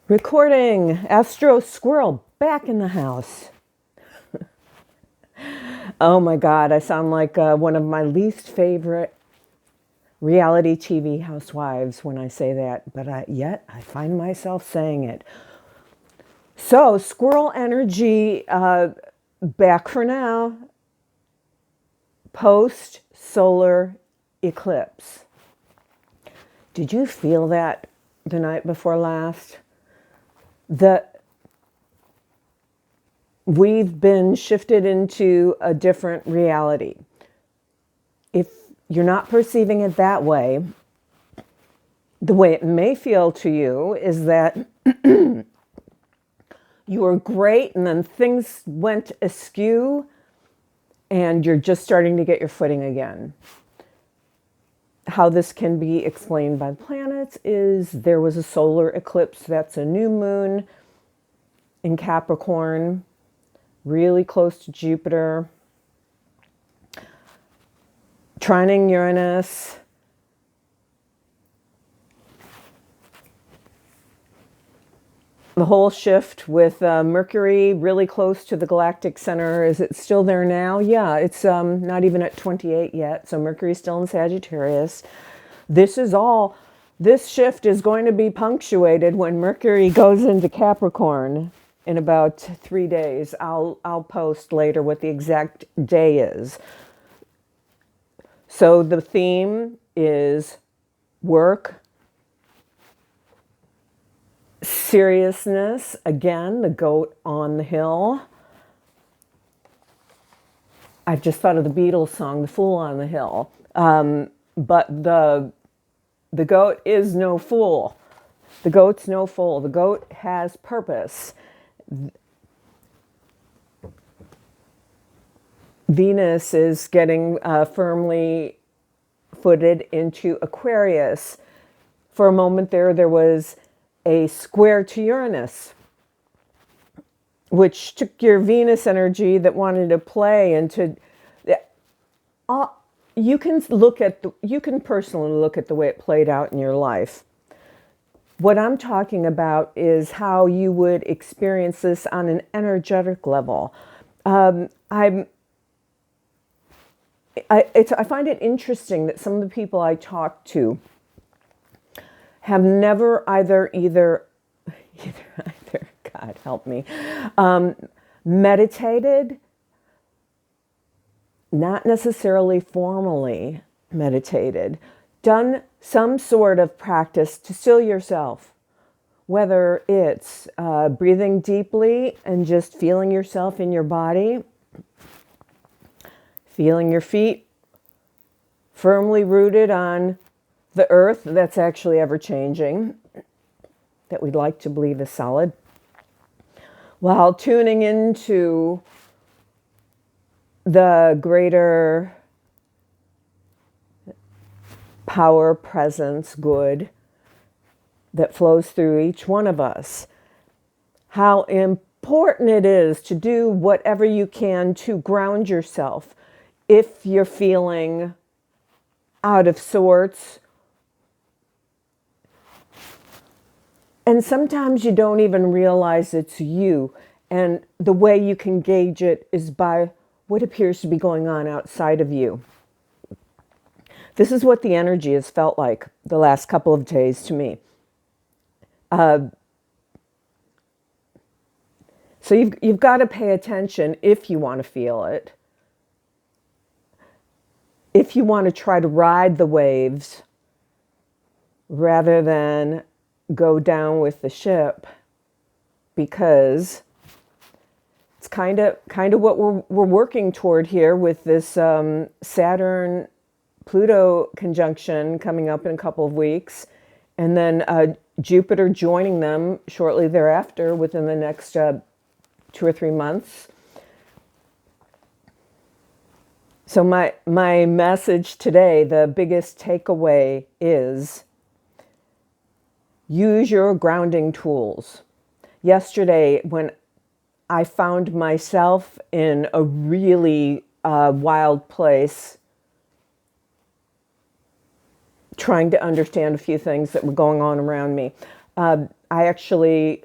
Recording Astro Squirrel back in the house. Oh my God, I sound like one of my least favorite reality TV housewives when I say that, but yet I find myself saying it. So, squirrel energy back for now, post solar eclipse. Did you feel that the night before last? We've been shifted into a different reality. If you're not perceiving it that way, the way it may feel to you is that you were great and then things went askew and you're just starting to get your footing again. How this can be explained by the planets is there was a solar eclipse, that's a new moon in Capricorn, really close to Jupiter, trining Uranus. The whole shift with Mercury really close to the galactic center. Is it still there now? Yeah, it's not even at 28 yet. So Mercury's still in Sagittarius. This shift is going to be punctuated when Mercury goes into Capricorn in about 3 days. I'll post later what the exact day is. So the theme is work, seriousness, again, the goat on the hill. I just thought of the Beatles song, The Fool on the Hill. But the goat is no fool. The goat's no fool. The goat has purpose. Venus is getting firmly footed into Aquarius. For a moment there was a square to Uranus, which took your Venus energy that wanted to play into. You can personally look at the way it played out in your life. What I'm talking about is how you would experience this on an energetic level. I find it interesting that some of the people I talk to have never either, God help me, meditated, not necessarily formally meditated, done some sort of practice to still yourself, whether it's breathing deeply and just feeling yourself in your body, feeling your feet firmly rooted on the earth that's actually ever changing, that we'd like to believe is solid, while tuning into the greater power, presence, good that flows through each one of us. How important it is to do whatever you can to ground yourself if you're feeling out of sorts. And sometimes you don't even realize it's you. And the way you can gauge it is by what appears to be going on outside of you. This is what the energy has felt like the last couple of days to me. So you've got to pay attention if you want to feel it. If you want to try to ride the waves rather than go down with the ship, because it's kind of what we're working toward here with this Saturn Pluto conjunction coming up in a couple of weeks, and then Jupiter joining them shortly thereafter within the next 2 or 3 months. So my message today, the biggest takeaway is use your grounding tools. Yesterday, when I found myself in a really wild place, trying to understand a few things that were going on around me, I actually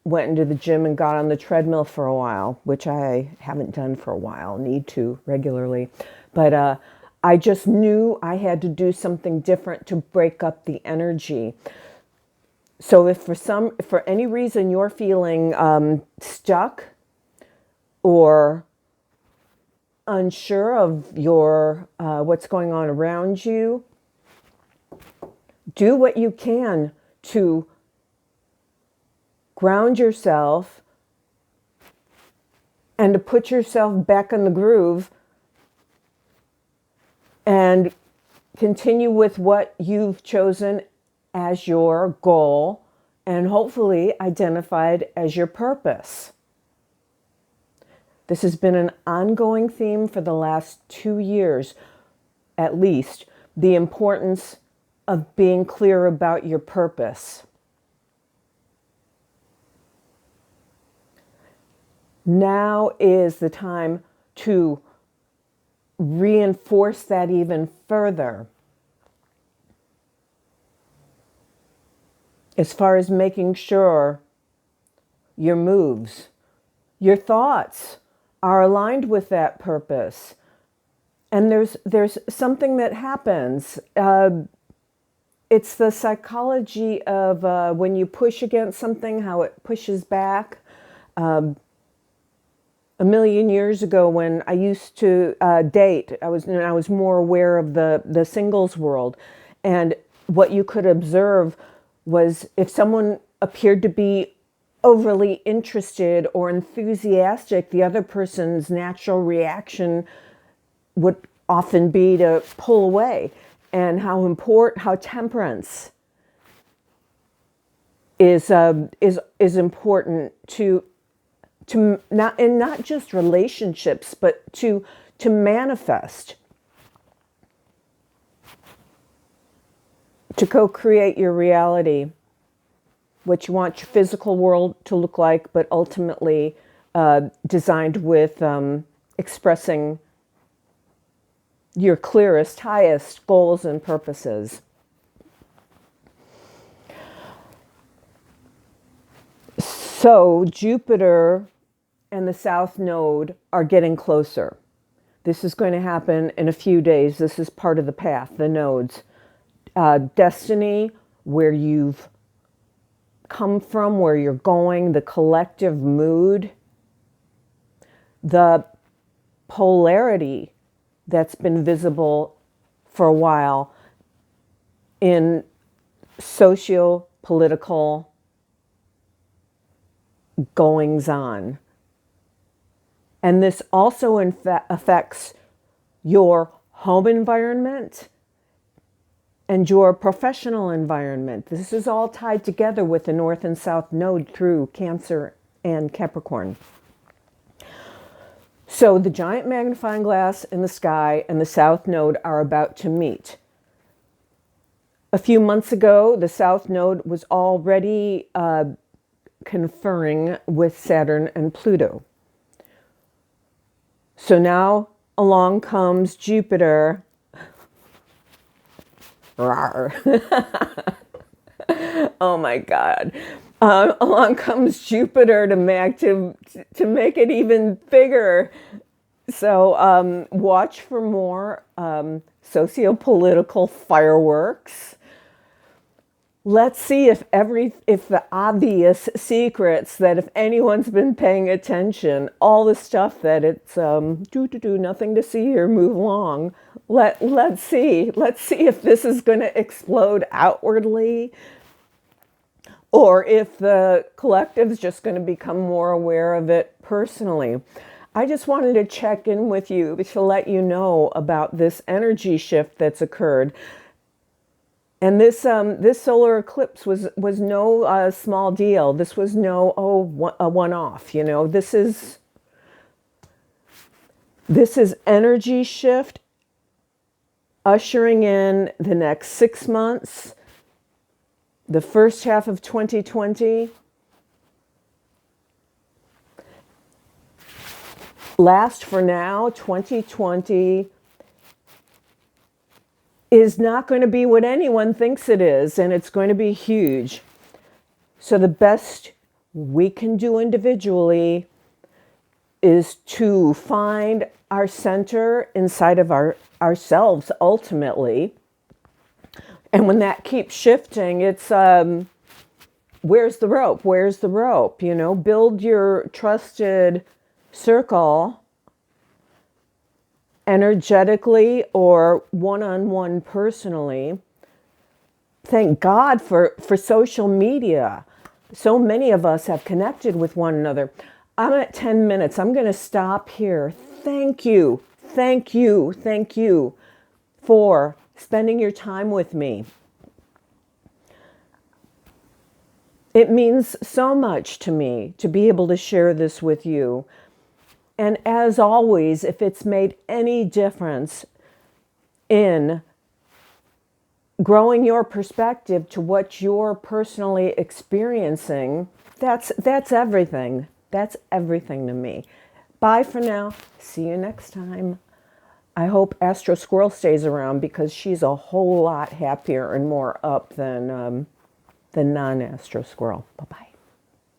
went into the gym and got on the treadmill for a while, which I haven't done for a while, need to regularly. But I just knew I had to do something different to break up the energy. So if for any reason you're feeling stuck or unsure of your what's going on around you, do what you can to ground yourself and to put yourself back in the groove and continue with what you've chosen as your goal and hopefully identified as your purpose. This has been an ongoing theme for the last 2 years, at least, the importance of being clear about your purpose. Now is the time to reinforce that even further. As far as making sure your moves, your thoughts are aligned with that purpose. And there's something that happens. It's the psychology of when you push against something, how it pushes back. A million years ago, when I used to date, I was more aware of the singles world, and what you could observe was if someone appeared to be overly interested or enthusiastic, the other person's natural reaction would often be to pull away. And how temperance is important to not just relationships, but to manifest, to co-create your reality, what you want your physical world to look like, but ultimately designed with expressing your clearest, highest goals and purposes. So Jupiter and the South Node are getting closer. This is going to happen in a few days. This is part of the path, the nodes. Destiny, where you've come from, where you're going, the collective mood, the polarity that's been visible for a while in socio-political goings-on. And this also affects your home environment and your professional environment. This is all tied together with the North and South Node through Cancer and Capricorn. So the giant magnifying glass in the sky and the South Node are about to meet. A few months ago, the South Node was already conferring with Saturn and Pluto. So now along comes Jupiter. Oh my God. Along comes Jupiter to make it even bigger. So watch for more socio-political fireworks. Let's see if the obvious secrets, that if anyone's been paying attention, all the stuff that it's nothing to see here, move along. Let's see if this is going to explode outwardly, or if the collective's just going to become more aware of it personally. I just wanted to check in with you to let you know about this energy shift that's occurred. And this solar eclipse was no small deal. This was a one-off. This is energy shift ushering in the next 6 months, the first half of 2020. Last for now, 2020 is not going to be what anyone thinks it is, and it's going to be huge. So the best we can do individually is to find our center inside of ourselves ultimately. And when that keeps shifting, it's where's the rope? Where's the rope? You know, build your trusted circle energetically or one-on-one personally. Thank God for social media. So many of us have connected with one another. I'm at 10 minutes. I'm going to stop here. Thank you. Thank you. Thank you for spending your time with me. It means so much to me to be able to share this with you. And as always, if it's made any difference in growing your perspective to what you're personally experiencing, that's everything. That's everything to me. Bye for now. See you next time. I hope Astro Squirrel stays around because she's a whole lot happier and more up than non-Astro Squirrel. Bye-bye.